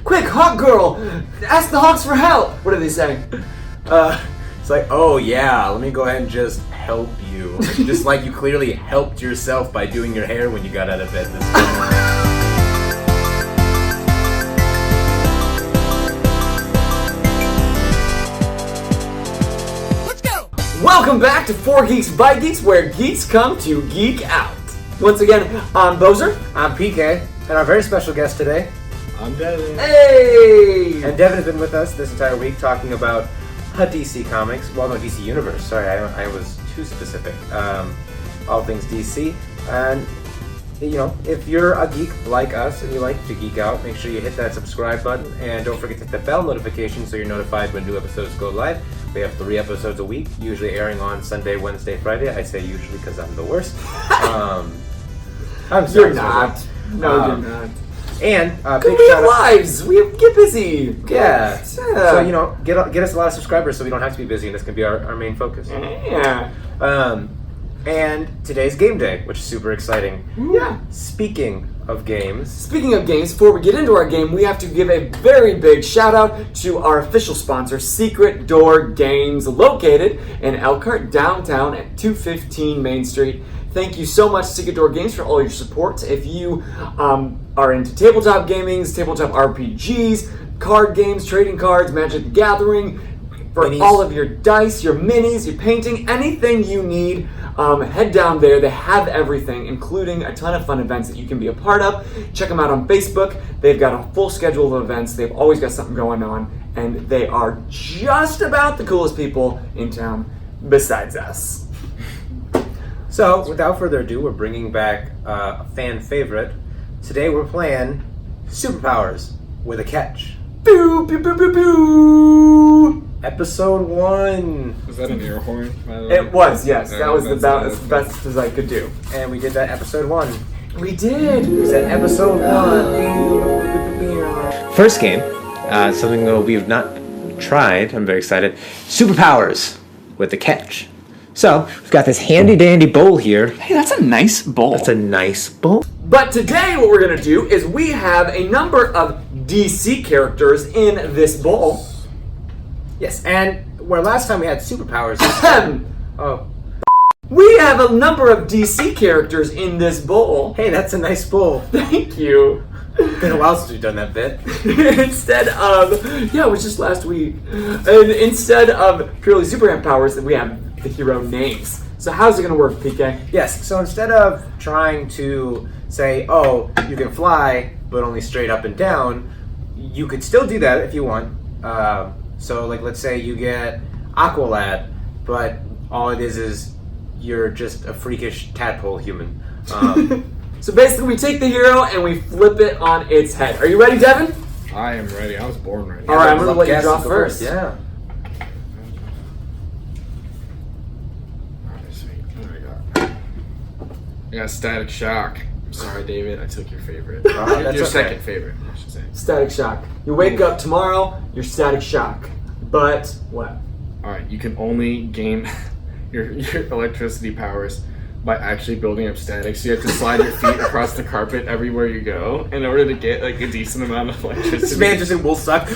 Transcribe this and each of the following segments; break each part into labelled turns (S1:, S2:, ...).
S1: Quick, hawk girl! Ask the hawks for help! What are they saying?
S2: It's like, oh yeah, let me go ahead and just help you. Just like you clearly helped yourself by doing your hair when you got out of bed this morning.
S1: Welcome back to 4 Geeks by Geeks, where geeks come to geek out. Once again, I'm Bozer.
S2: I'm PK, and our very special guest today,
S3: I'm Devin.
S1: Hey!
S2: and Devin has been with us this entire week talking about DC Comics. Well, no, DC Universe. Sorry, I was too specific. All things DC. And, you know, if you're a geek like us and you like to geek out, make sure you hit that subscribe button. And don't forget to hit the bell notification so you're notified when new episodes go live. We have 3 episodes a week, usually airing on Sunday, Wednesday, Friday. I say usually because I'm the worst. I'm sorry.
S1: You're not. No, you're not.
S2: And
S1: Because
S2: big
S1: we
S2: shout
S1: have
S2: out.
S1: lives. We get busy.
S2: Yeah. So, you know, get us a lot of subscribers so we don't have to be busy, and this can be our main focus.
S1: Yeah.
S2: And today's game day, which is super exciting.
S1: Yeah.
S2: Speaking of games,
S1: Speaking of games, before we get into our game, we have to give a very big shout out to our official sponsor, Secret Door Games, located in Elkhart, downtown at 215 Main Street. Thank you so much, Secret Door Games, for all your support. If you are into tabletop gamings, tabletop RPGs, card games, trading cards, Magic the Gathering, for
S2: Minis.
S1: all of your dice, your minis, your painting, anything you need, head down there. They have everything, including a ton of fun events that you can be a part of. Check them out on Facebook. They've got a full schedule of events. They've always got something going on, and they are just about the coolest people in town besides us.
S2: so without further ado, we're bringing back a fan favorite. Today we're playing Superpowers with a catch.
S1: Pew, pew, pew, pew, pew.
S2: Episode 1.
S3: Was that an air horn, by the way?
S1: It was, yes.
S3: Yeah,
S1: That was
S3: that's
S1: about
S3: nice.
S1: as best as I could do.
S2: And we did that episode 1.
S1: We did.
S2: We said episode 1. First game, something that we've not tried, I'm very excited. Superpowers with a catch. So, we've got this handy dandy bowl here.
S1: Hey, that's a nice bowl.
S2: That's a nice bowl.
S1: But today what we're going to do is we have a number of DC characters in this bowl.
S2: Yes, and where last time we had superpowers. Oh,
S1: We have a number of DC characters in this bowl.
S2: hey, that's a nice bowl.
S1: Thank you.
S2: Been a while since we've done that bit.
S1: Instead of, yeah, it was just last week. And instead of purely superhero powers, we have the hero names. So how's it going to work, PK?
S2: Yes, so instead of trying to say, oh, you can fly, but only straight up and down, you could still do that if you want. So, like, let's say you get Aqualad, but all it is you're just a freakish tadpole human.
S1: So basically we take the hero and we flip it on its head. Are you ready, Devin?
S3: I am ready. I was born ready.
S1: All right, I'm going to let you
S2: Guess
S1: draw
S2: is the
S1: first.
S2: Yeah.
S3: Alright, sweet. What do I got? I got Static Shock. I'm sorry, David. I took your favorite.
S2: That's
S3: your
S2: okay.
S3: second favorite, I should say.
S1: Static Shock. You wake up tomorrow, you're Static Shock. But what?
S3: Alright, you can only gain your electricity powers by actually building up static. So you have to slide your feet across the carpet everywhere you go in order to get like a decent amount of electricity.
S2: This man just in wool sock.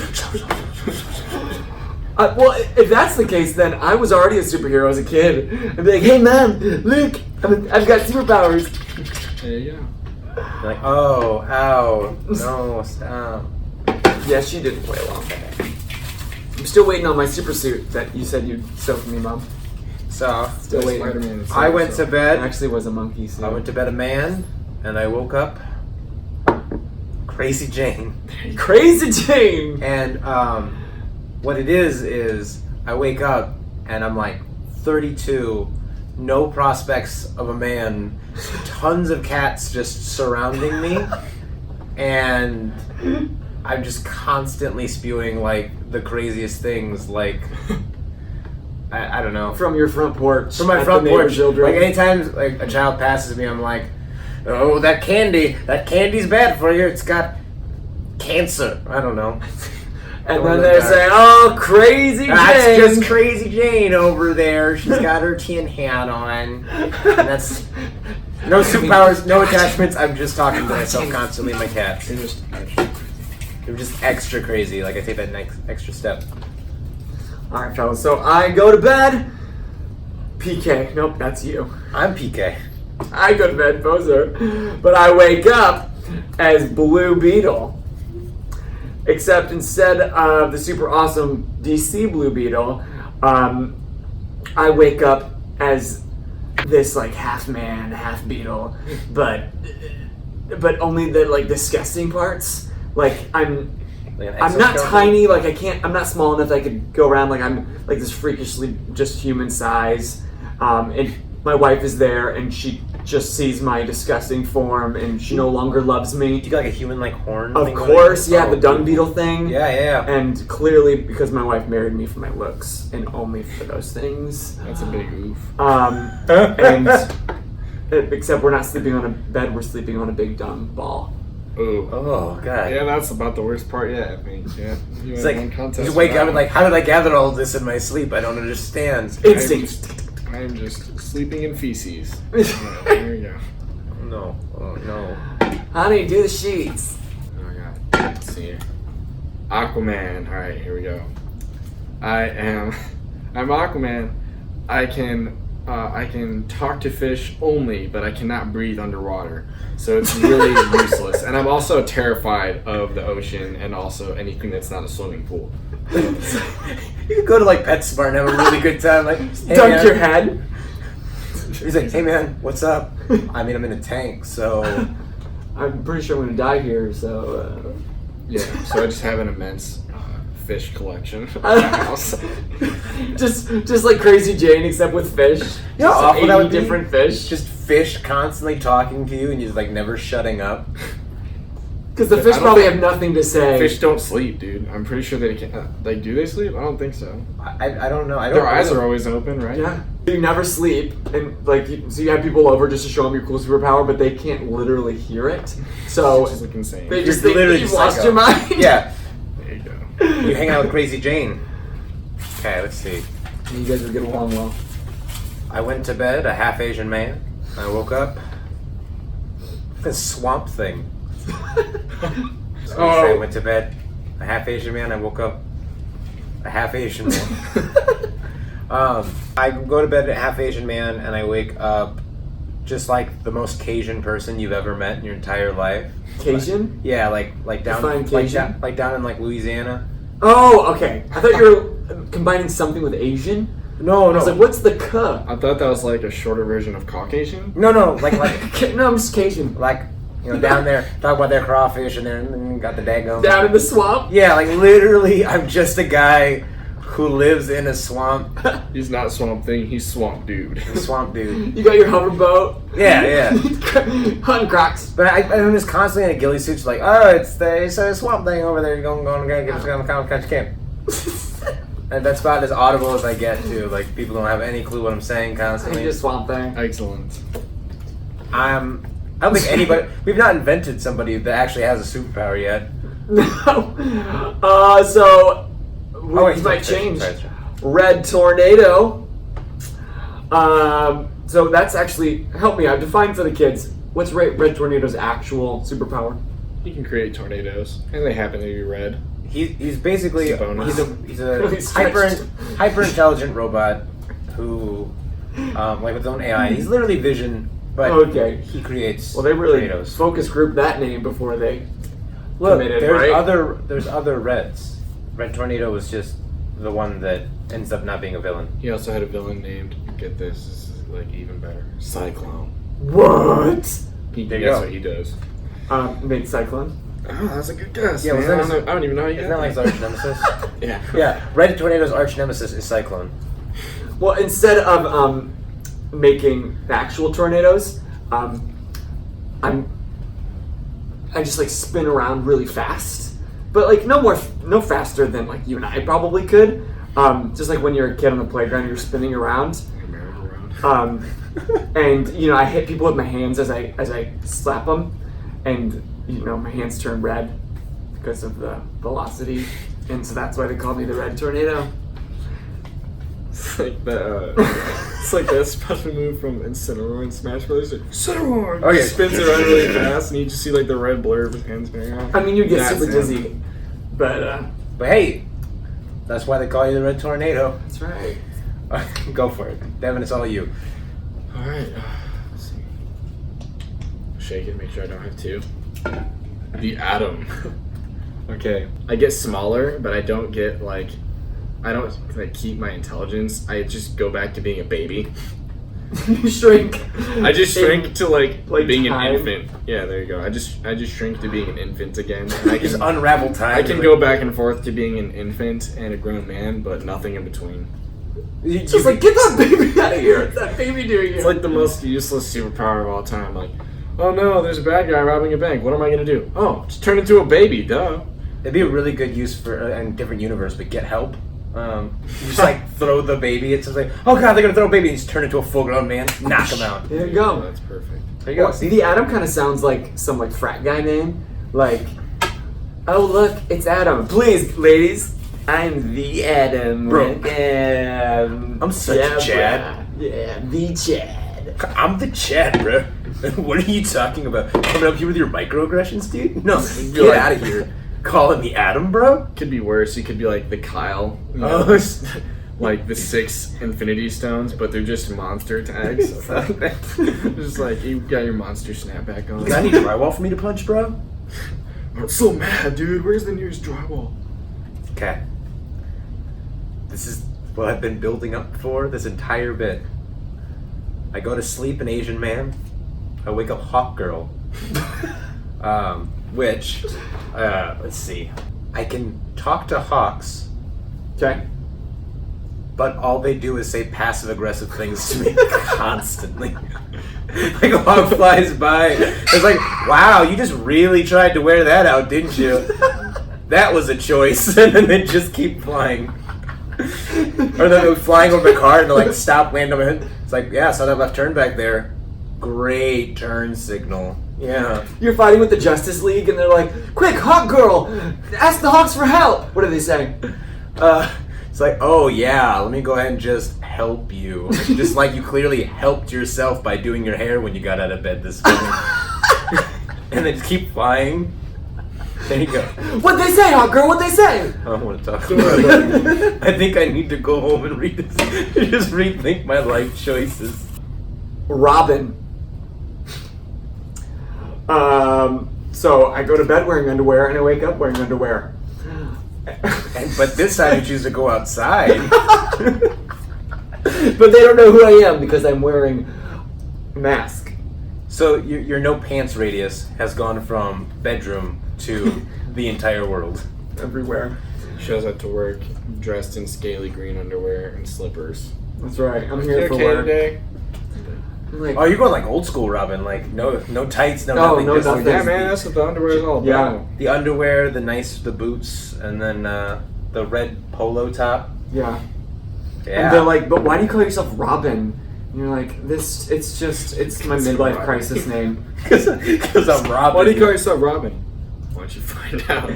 S1: Well, if that's the case, then I was already a superhero as a kid. I'd be like, hey, Mom, look, I've got superpowers.
S3: There you go.
S2: You're like, oh, ow, no, stop.
S1: Yeah, she didn't play along. I'm still waiting on my super suit that you said you'd sew for me, Mom.
S2: So,
S1: Still waiting.
S3: Spider-Man is
S2: I went to
S1: It
S2: bed.
S1: actually was a monkey suit.
S2: I went to bed a man, and I woke up Crazy Jane.
S1: Crazy Jane!
S2: And what it is I wake up and I'm like 32, no prospects of a man, tons of cats just surrounding me, and I'm just constantly spewing like the craziest things, like I don't know.
S1: From your front porch.
S2: From my
S1: at
S2: front
S1: the neighbor
S2: porch.
S1: children.
S2: Like anytime like a child passes me, I'm like, oh, that candy's bad for you. It's got cancer. I don't know.
S1: And
S2: Oh
S1: then
S2: my
S1: they
S2: God.
S1: say, oh, Crazy Jane!
S2: That's just Crazy Jane over there. She's got her tin hat on. And that's no superpowers, no attachments. I'm just talking to myself constantly. My cats.
S3: You're just
S2: You're just extra crazy. Like I take that next extra step.
S1: All right, fellas. So I go to bed. PK. Nope, that's you.
S2: I'm PK.
S1: I go to bed, Poser. But I wake up as Blue Beetle. Except instead of the super awesome DC Blue Beetle, I wake up as this like half man, half beetle, but only the like disgusting parts. Like I'm not tiny. Like I'm not small enough that I could go around. Like I'm like this freakishly just human size. And my wife is there, and she just sees my disgusting form, and she no longer loves me.
S2: Do you got like a human like horn?
S1: Of course, yeah, the dung beetle thing.
S2: Yeah.
S1: And clearly, because my wife married me for my looks, and only for those things.
S3: That's a big oof.
S1: And except we're not sleeping on a bed; we're sleeping on a big dung ball.
S3: Ooh.
S2: Oh god.
S3: Yeah, that's about the worst part yet, I think. Yeah.
S2: It's like you just wake up and like, how did I gather all this in my sleep? I don't understand.
S1: Instinct.
S3: I'm just sleeping in feces. Oh, there you go.
S2: No. Oh no.
S1: Honey, do the sheets.
S3: Oh my god. Let's see here. Aquaman. Alright, here we go. I'm Aquaman. I can talk to fish only, but I cannot breathe underwater. So it's really useless. And I'm also terrified of the ocean and also anything that's not a swimming pool.
S2: You could go to like PetSmart and have a really good time. Like, hey,
S1: Dunk
S2: man.
S1: your head.
S2: He's like, hey man, what's up? I mean, I'm in a tank, so.
S1: I'm pretty sure I'm gonna die here, so.
S3: Yeah, so I just have an immense fish collection at my house.
S1: just like Crazy Jane, except with fish.
S2: You know how awful that would be?
S1: Different fish.
S2: Just fish constantly talking to you and you're just like never shutting up.
S1: Because the fish probably have nothing to say.
S3: Fish don't sleep, dude. I'm pretty sure they can't. Like, do they sleep? I don't think so.
S2: I don't know.
S3: Their eyes are always open, right?
S1: Yeah. You never sleep, and like, so you have people over just to show them your cool superpower, but they can't literally hear it. So
S3: It's just like insane.
S1: they
S2: You're
S1: just think
S2: literally
S1: you've
S2: just
S1: lost
S2: psycho.
S1: your mind.
S2: Yeah.
S3: There you go.
S2: You hang out with Crazy Jane. Okay, let's see.
S1: You guys would get along well.
S2: I went to bed, a half Asian man. I woke up. A swamp thing. So I went to bed, a half Asian man. I woke up, a half Asian man. I go to bed a half Asian man, and I wake up just like the most Cajun person you've ever met in your entire life.
S1: Cajun?
S2: Yeah, like down
S1: Define Cajun?
S2: like down in like Louisiana.
S1: Oh, okay. I thought you were combining something with Asian.
S2: No,
S1: I was like, what's the cuh?
S3: I thought that was like a shorter version of Caucasian.
S2: No, like
S1: No, I'm just Cajun.
S2: like you know down there talk about their crawfish and then got the daggum.
S1: Down in the swamp?
S2: Yeah, like literally, I'm just a guy who lives in a swamp.
S3: He's not Swamp Thing, he's Swamp Dude.
S2: Swamp dude.
S1: You got your hoverboat?
S2: Yeah.
S1: Hunting crocs.
S2: But I'm just constantly in a ghillie suit, like, oh, it's a swamp thing over there. You're going to get catch camp. And that's about as audible as I get to. Like, people don't have any clue what I'm saying constantly.
S1: Just swamp thing.
S3: Excellent.
S2: I don't think anybody. We've not invented somebody that actually has a superpower yet.
S1: No. So
S2: wait,
S1: these might change.
S2: Sorry.
S1: Red tornado. So that's actually, help me out. Define for the kids. What's Red Tornado's actual superpower?
S3: He can create tornadoes, and they happen to be red.
S2: He's basically
S3: It's a bonus.
S2: he's a
S1: Really stretched.
S2: hyper intelligent robot who like with his own AI. He's literally Vision, but
S1: Okay.
S2: he creates
S1: Well, they really
S2: tornadoes.
S1: focus group that name before they
S2: Look,
S1: committed,
S2: there's
S1: right?
S2: there's other Reds. Red Tornado was just the one that ends up not being a villain.
S3: He also had a villain named, get this is like even better, Cyclone.
S1: What?
S2: There you
S3: That's
S2: go.
S3: what he does.
S1: Made Cyclone.
S3: Oh, that's a good guess.
S2: Yeah,
S3: man.
S2: was that
S3: I don't even know how you
S2: Isn't
S3: got
S2: that like his arch nemesis?
S3: Yeah.
S2: Yeah, Red Tornado's arch nemesis is Cyclone.
S1: Well, instead of making actual tornadoes, I just like spin around really fast, but like no faster than like you and I probably could. Just like when you're a kid on the playground, you're spinning around. And you know, I hit people with my hands as I slap them, and you know, my hands turn red because of the velocity, and so that's why they call me the Red Tornado.
S3: It's like that. It's like that special move from Incineroar in Smash Bros. Like, Incineroar!
S2: Oh, yeah.
S3: He spins around really fast, and you just see like the red blur of his hands spinning around.
S1: I mean, you get
S3: That's
S1: super
S3: him.
S1: dizzy. But
S2: hey, that's why they call you the Red Tornado.
S1: that's right.
S2: Go for it. Devin, it's all you.
S3: Alright. Let's see. Shake it, make sure I don't have two. The Atom. Okay. I get smaller, but I don't get like... I don't like keep my intelligence. I just go back to being a baby.
S1: You shrink.
S3: I just shrink to like being
S1: time.
S3: an infant. Yeah, there you go. I just shrink to being an infant again. And I
S2: Just
S3: can
S2: unravel time.
S3: I can go back and forth to being an infant and a grown man, but nothing in between.
S1: It's just like, get that baby out of here. What's that baby doing here?
S3: It's like the most useless superpower of all time. Like, oh no, there's a bad guy robbing a bank. What am I gonna do? Oh, just turn into a baby. Duh.
S2: It'd be a really good use for in a different universe, but get help. You just like throw the baby. It's just like, oh god, they're gonna throw a baby. And just turn into a full-grown man. Knock him out.
S1: There you
S3: Oh,
S1: go.
S3: that's perfect.
S2: There you go.
S1: See, the Atom kind of sounds like some like frat guy name. Like, oh look, it's Adam. Please, ladies, I'm the Adam.
S2: Bro.
S1: I'm
S2: such a Chad.
S1: Yeah, the Chad.
S2: I'm the Chad, bro. What are you talking about? Coming up here with your microaggressions, dude? No,
S3: You're
S2: get
S3: like-
S2: out of here. Calling me Adam, bro?
S3: Could be worse. You could be like the Kyle. You know,
S2: Oh,
S3: like the 6 Infinity Stones, but they're just monster tags. Just like you got your monster snapback on.
S2: do I need drywall for me to punch, bro?
S3: I'm so mad, dude. Where's the nearest drywall?
S2: Okay. This is what I've been building up for this entire bit. I go to sleep an Asian man. I wake up Hawk Girl. Which, let's see. I can talk to hawks,
S1: Okay.
S2: but all they do is say passive-aggressive things to me constantly. Like a hawk flies by. It's like, wow, you just really tried to wear that out, didn't you? That was a choice. And then they just keep flying. Or they're flying over the car and they're like, stop, land on my head. It's like, yeah, saw that left turn back there. Great turn signal. Yeah.
S1: You're fighting with the Justice League, and they're like, "Quick, Hawk Girl, ask the Hawks for help." What are they saying?
S2: It's like, oh yeah, let me go ahead and just help you. Just like you clearly helped yourself by doing your hair when you got out of bed this morning. And they just keep flying. There you go.
S1: What'd they say, Hawk Girl? What'd they say?
S2: I don't want to talk about it. I think I need to go home and read this. Just rethink my life choices.
S1: Robin. So I go to bed wearing underwear, and I wake up wearing underwear.
S2: But this time you choose to go outside.
S1: But they don't know who I am because I'm wearing a mask.
S2: So your no pants radius has gone from bedroom to the entire world.
S1: Everywhere.
S3: Shows up to work dressed in scaly green underwear and slippers.
S1: That's right. I'm here for
S3: Okay
S1: work.
S3: today?
S1: I'm like,
S2: Oh, you're going like old school, Robin. Like no tights, no
S1: No,
S2: nothing.
S1: no
S2: just
S1: nothing.
S3: Yeah, man, that's what the underwear is all
S1: Yeah.
S3: about.
S2: the underwear, the boots, and then the red polo top.
S1: yeah.
S2: Yeah.
S1: And they're like, but why do you call yourself Robin? And you're like, it's my
S3: It's
S1: midlife
S3: Robin.
S1: crisis name.
S2: Because I'm Robin.
S3: Why do you call yourself Robin? Why don't you find out?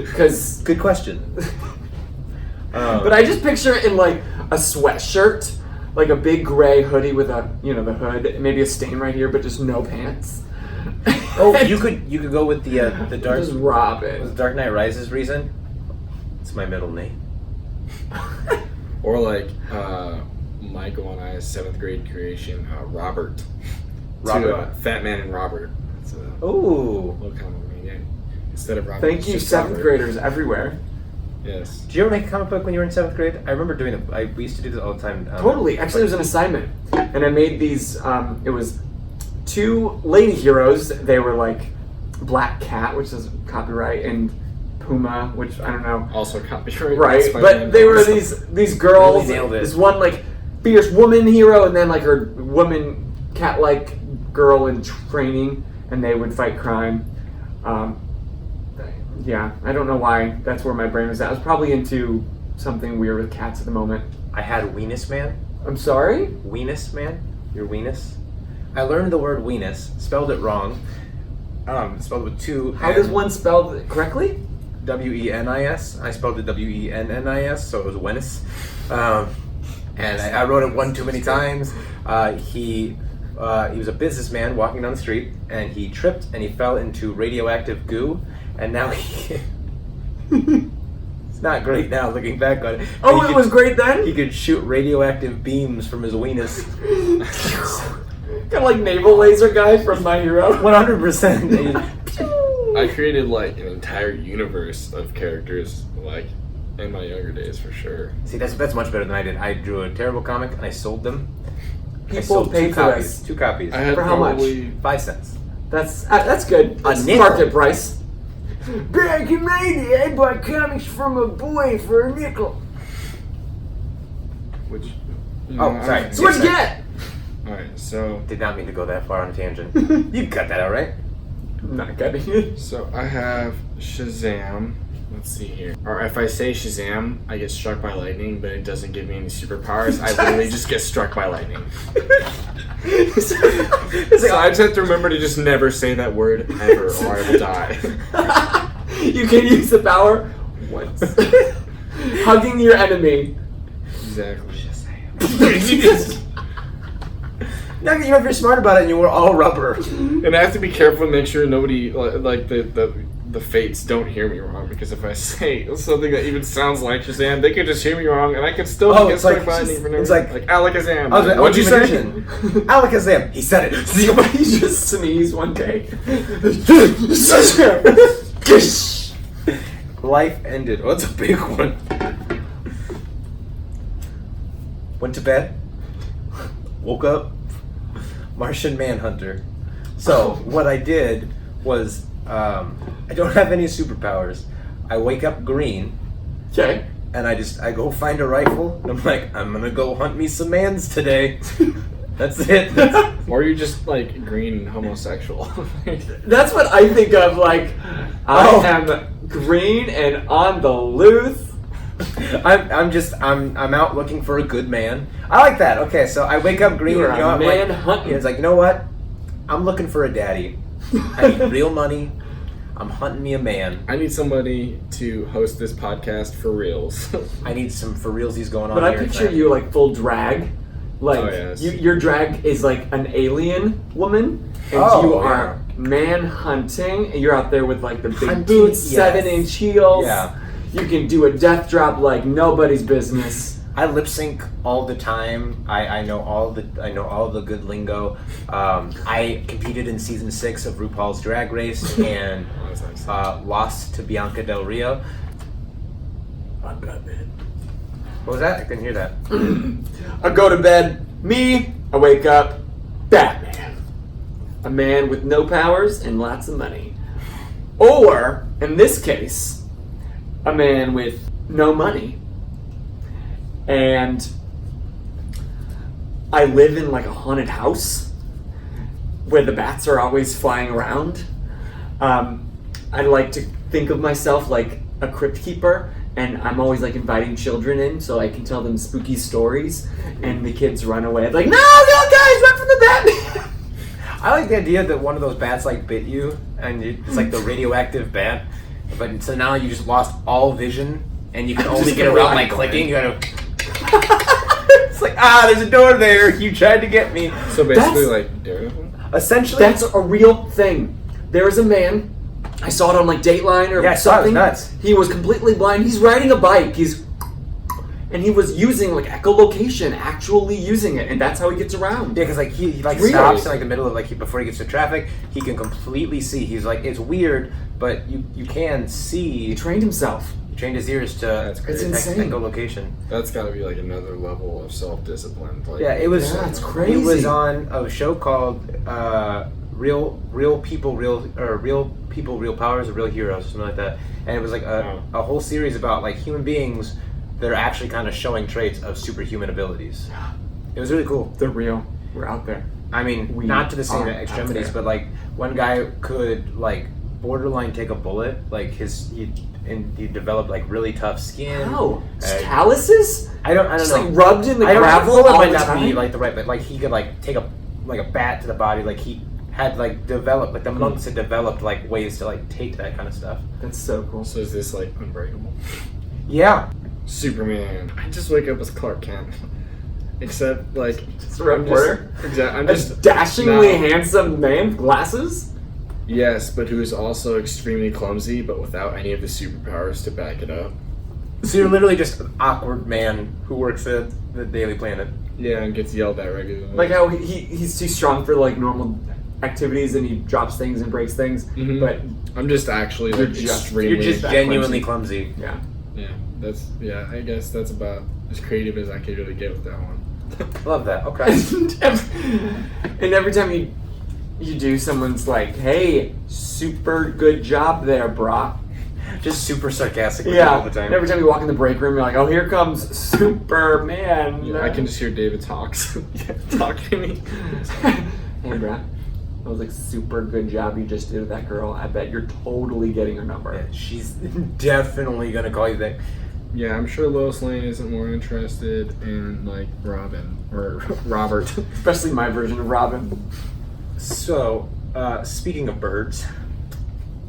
S1: Because,
S2: Good question.
S1: but I just picture it in like a sweatshirt, like a big gray hoodie with a, the hood, maybe a stain right here, but just no pants.
S2: Oh, you could go with the dark
S1: Just Robin.
S2: was Dark Knight Rises reason. It's my middle name.
S3: Or like Michael and I's 7th grade creation, Robert.
S2: Robert.
S3: Fat Man and Robert. It's a
S2: Ooh.
S3: little comic name, yeah. Instead of Robert.
S1: Thank
S3: it's
S1: you,
S3: just
S1: 7th
S3: Robert.
S1: graders everywhere.
S3: Yes.
S2: Did you ever make a comic book when you were in 7th grade? I remember doing it. We used to do this all the time.
S1: Totally. Actually, it was an assignment, and I made these. It was 2 lady heroes. They were like Black Cat, which is copyright, and Puma, which I don't know.
S3: Also copyright.
S1: Right,
S3: That's
S1: but
S3: fine.
S1: they were these girls.
S2: Really nailed it.
S1: This one like fierce woman hero, and then like her woman cat-like girl in training, and they would fight crime. Yeah, I don't know why. That's where my brain was at. I was probably into something weird with cats at the moment.
S2: I had Weenus Man.
S1: I'm sorry?
S2: Weenus Man? Your Weenus? I learned the word Weenus, spelled it wrong. Spelled with 2.
S1: How does one spell it correctly?
S2: Wenis. I spelled it Wennis, so it was Wennis. And I wrote it one too many times. He was a businessman walking down the street, and he tripped and he fell into radioactive goo, and now It's not great now looking back on it.
S1: Oh, it was great then?
S2: He could shoot radioactive beams from his weenus.
S1: Kind of like naval laser guy from My Hero.
S2: 100%.
S3: I created like an entire universe of characters, like in my younger days for sure.
S2: See, that's much better than I did. I drew a terrible comic and I sold them.
S1: People paid for
S2: copies.
S1: this.
S2: 2 copies.
S3: I had
S1: For how much?
S3: probably
S2: 5 cents.
S1: That's good. That's
S2: nickel.
S1: market price. Back in my day, I bought comics from a boy for a nickel.
S3: which.
S2: Sorry.
S1: So what'd you get?
S3: All right, so
S2: Did not mean to go that far on a tangent. You cut that out, right?
S1: I'm not getting it.
S3: I have Shazam. Let's see here. Or if I say Shazam, I get struck by lightning, but it doesn't give me any superpowers. I literally just get struck by lightning. So I just have to remember to just never say that word ever, or I will die.
S1: You can use the power once. Hugging your enemy.
S3: Exactly.
S2: No, you know, if you're smart about it and you were all rubber.
S3: And I have to be careful and make sure nobody, like the fates don't hear me wrong, because if I say something that even sounds like Shazam, they could just hear me wrong, and I could still get
S2: it's
S3: struck
S2: like-
S3: by lightning for no
S2: it's
S3: reason.
S2: like-
S3: Alakazam.
S2: I was like,
S3: What'd you say?
S2: magician. Alakazam. He said it.
S1: Somebody just sneezed one day.
S2: Life ended. Oh, it's a big one. Went to bed. Woke up. Martian Manhunter. So what I did was, I don't have any superpowers. I wake up green.
S1: Okay.
S2: And I go find a rifle. And I'm like, I'm gonna go hunt me some mans today. That's it.
S3: Or you're just like green and homosexual.
S1: That's what I think of. Like,
S2: Oh.
S1: I am green and on the loose.
S2: I'm out looking for a good man. I like that. Okay, so I wake up green.
S1: You're
S2: and, you know,
S1: a
S2: I'm
S1: man
S2: like,
S1: hunting.
S2: It's like, you know what? I'm looking for a daddy. I need real money. I'm hunting me a man.
S3: I need somebody to host this podcast for reals.
S2: I need some for realsies going on
S1: But I
S2: here.
S1: picture you like full drag. Like,
S3: Oh, yes.
S1: your drag is like an alien woman, and
S2: Oh,
S1: you
S2: yeah.
S1: are man hunting, and you're out there with like the big
S2: Hunting,
S1: boots,
S2: yes.
S1: 7-inch heels.
S2: Yeah.
S1: You can do a death drop like nobody's business.
S2: I lip sync all the time. I know all the good lingo. I competed in season 6 of RuPaul's Drag Race and
S3: Oh, that's nice.
S2: lost to Bianca Del Rio.
S1: I'm Batman.
S2: What was that? I couldn't hear that.
S1: I go to bed, me, I wake up, Batman. A man with no powers and lots of money. Or, in this case, a man with no money. And I live in like a haunted house where the bats are always flying around. I like to think of myself like a crypt keeper, and I'm always like inviting children in so I can tell them spooky stories, and the kids run away like, no, guys, run from the Batman.
S2: I like the idea that one of those bats like bit you, and it's like the radioactive bat. But so now you just lost all vision, and you can only
S1: Just
S2: get around by
S1: blind.
S2: clicking. You gotta. It's like, there's a door there. You tried to get me.
S3: So basically,
S1: That's-
S3: like Daredevil.
S2: Essentially,
S1: That's a real thing. There is a man, I saw it on like Dateline or
S2: Yeah, I saw it. It was
S1: something.
S2: nuts.
S1: He was completely blind. He's riding a bike. And he was using like echolocation, actually using it, and that's how he gets around.
S2: yeah, because like he like
S1: Really?
S2: stops in like the middle of before he gets to traffic. He can completely see. He's like, it's weird, but you can see.
S1: He trained himself.
S2: He trained his ears to
S3: That's
S1: It's
S3: crazy.
S1: insane.
S2: echolocation.
S3: That's got to be like another level of self-discipline. Like,
S2: Yeah, it was.
S1: Yeah, it's
S2: He
S1: crazy.
S2: was on a show called Real People, Real Powers, or Real Heroes, or something like that. And it was like a whole series about like human beings that are actually kind of showing traits of superhuman abilities. It was really cool.
S1: They're real. We're out there.
S2: I mean,
S1: We
S2: not to the same
S1: are out
S2: extremities,
S1: there.
S2: but like one guy could like borderline take a bullet. Like he developed like really tough skin.
S1: How? Just
S2: Uh,
S1: calluses?
S2: I don't
S1: Just
S2: know.
S1: like rubbed in the
S2: I don't
S1: gravel
S2: bullet
S1: all
S2: might
S1: the
S2: not
S1: time?
S2: be like the right, but like he could like take a bat to the body. Like he had like developed, like the monks had developed like ways to like take that kind of stuff.
S1: That's so cool.
S3: So is this like Unbreakable?
S2: Yeah.
S3: Superman. I just wake up as Clark Kent. Except like
S1: Just a reporter?
S3: I'm
S1: A
S3: just
S1: dashingly
S3: no.
S1: handsome man with glasses?
S3: Yes, but who is also extremely clumsy, but without any of the superpowers to back it up.
S2: So you're literally just an awkward man who works at the Daily Planet.
S3: Yeah, and gets yelled at regularly.
S1: Like how he's too strong for like normal activities and he drops things and breaks things.
S3: Mhm.
S1: But
S3: I'm just actually like extremely.
S2: You're just genuinely clumsy.
S1: yeah.
S3: Yeah, I guess that's about as creative as I could really get with that one.
S2: Love that. Okay.
S1: And every time you do, someone's like, "Hey, super good job there, brah."
S2: Just super sarcastic
S1: Yeah.
S2: all the time.
S1: And every time you walk in the break room, you're like, "Oh, here comes Superman."
S3: Yeah, I can just hear David talks talking to me.
S1: Hey, brah. I was like, super good job you just did with that girl. I bet you're totally getting her number.
S2: Yeah, she's definitely gonna call you that.
S3: Yeah, I'm sure Lois Lane isn't more interested in like Robin or Robert.
S1: Especially my version of Robin.
S2: So, speaking of birds,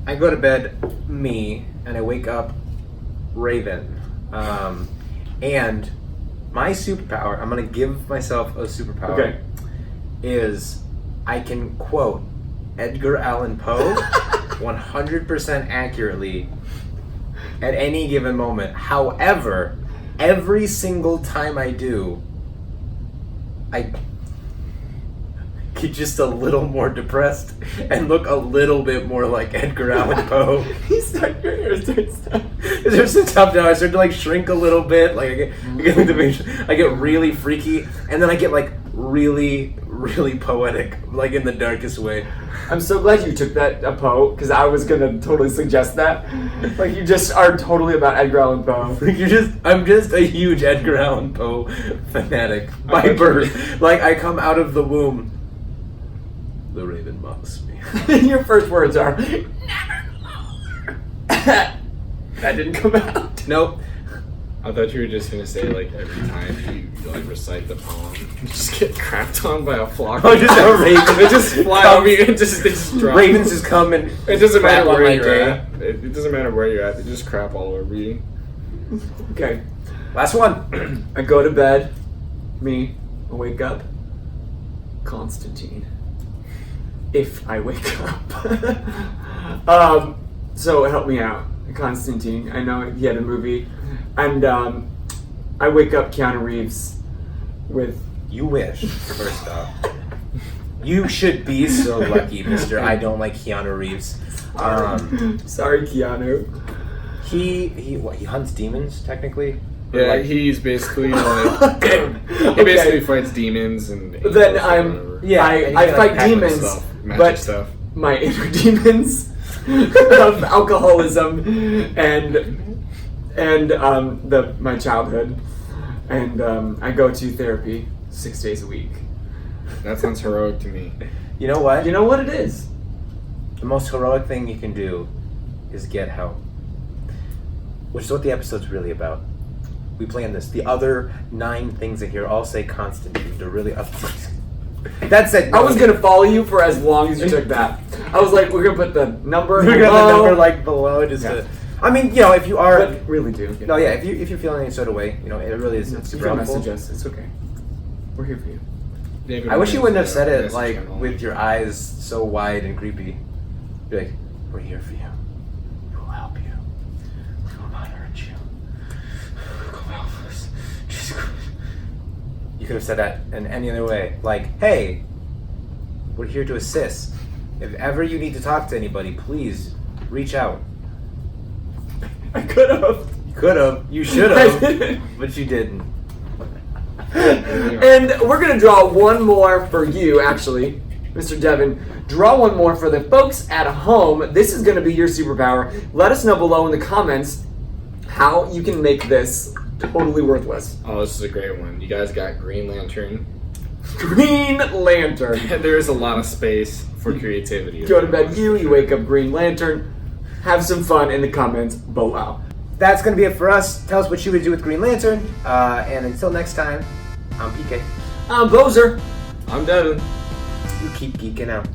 S2: I go to bed me, and I wake up Raven. And my superpower, I'm gonna give myself a superpower,
S1: Okay.
S2: is I can quote Edgar Allan Poe 100% accurately at any given moment. However, every single time I do, I get just a little more depressed and look a little bit more like Edgar Allan Poe.
S1: Your hair starts to...
S2: There's some stuff now. I start to like shrink a little bit. Like I get really freaky, and then I get like really poetic, like in the darkest way.
S1: I'm so glad you took that Poe, because I was gonna totally suggest that. Like you just are totally about Edgar Allan Poe.
S2: I'm just a huge Edgar Allan Poe fanatic by birth. Like I come out of the womb. The raven mocks me.
S1: Your first words are never more. That didn't come out.
S2: Nope.
S3: I thought you were just gonna say like every time you like recite the poem, you just get crapped on by a flock.
S2: Oh, just a raven.
S3: They just fly over you and they just drop.
S2: Ravens just come and
S3: It doesn't matter
S2: crap on
S3: where
S2: my
S3: you're
S2: day.
S3: at. It doesn't matter where you're at. They just crap all over you.
S1: Okay.
S2: Last one.
S1: I go to bed. I wake up. Constantine. If I wake up. So help me out. Constantine. I know he had a movie. And I wake up Keanu Reeves with...
S2: You wish, first off. You should be so lucky, Mr. I don't like Keanu Reeves.
S1: Sorry, Keanu.
S2: He hunts demons, technically? Or
S3: Yeah,
S2: like-
S3: he's basically like he basically fights demons and angels
S1: Then
S3: or
S1: I'm...
S3: whatever.
S2: Yeah,
S1: I
S2: and you can,
S1: fight
S2: like, hack with
S1: demons,
S3: stuff, magic
S1: but
S3: stuff.
S1: my inner demons of alcoholism and my childhood, and I go to therapy 6 days a week.
S3: That sounds heroic to me.
S2: You know what?
S1: You know what it is?
S2: The most heroic thing you can do is get help. Which is what the episode's really about. We planned this. The other 9 things in here all say Constantine. They're really up. That's it.
S1: I was gonna follow you for as long as you took that. I was like, we're gonna put the number.
S2: We're gonna have the
S1: below.
S2: number like below just
S1: Yeah.
S2: to. I mean, you know, if you are.
S1: But really do.
S2: No, yeah. If you're feeling any sort of way, you know, it really is
S1: You
S2: super
S1: can
S2: helpful.
S1: message us. It's okay. We're here for you.
S3: David
S2: I wish you wouldn't have said it
S3: message
S2: like
S3: channel.
S2: with your eyes so wide and creepy. Be like, we're here for you. We will help you. We will not hurt you. Go help us. Jesus Christ. You could have said that in any other way. Like, hey, we're here to assist. If ever you need to talk to anybody, please reach out.
S1: I could have.
S2: You could have. You should
S1: I
S2: have.
S1: didn't.
S2: But you didn't.
S1: And we're gonna draw one more for you, actually, Mr. Devin. Draw one more for the folks at home. This is gonna be your superpower. Let us know below in the comments how you can make this totally worthless.
S3: Oh, this is a great one. You guys got Green Lantern.
S1: Green Lantern.
S3: There is a lot of space for creativity.
S1: Go to bed, you wake up Green Lantern. Have some fun in the comments below.
S2: That's going to be it for us. Tell us what you would do with Green Lantern. And until next time, I'm PK.
S1: I'm Bozer.
S3: I'm Devin.
S2: You keep geeking out.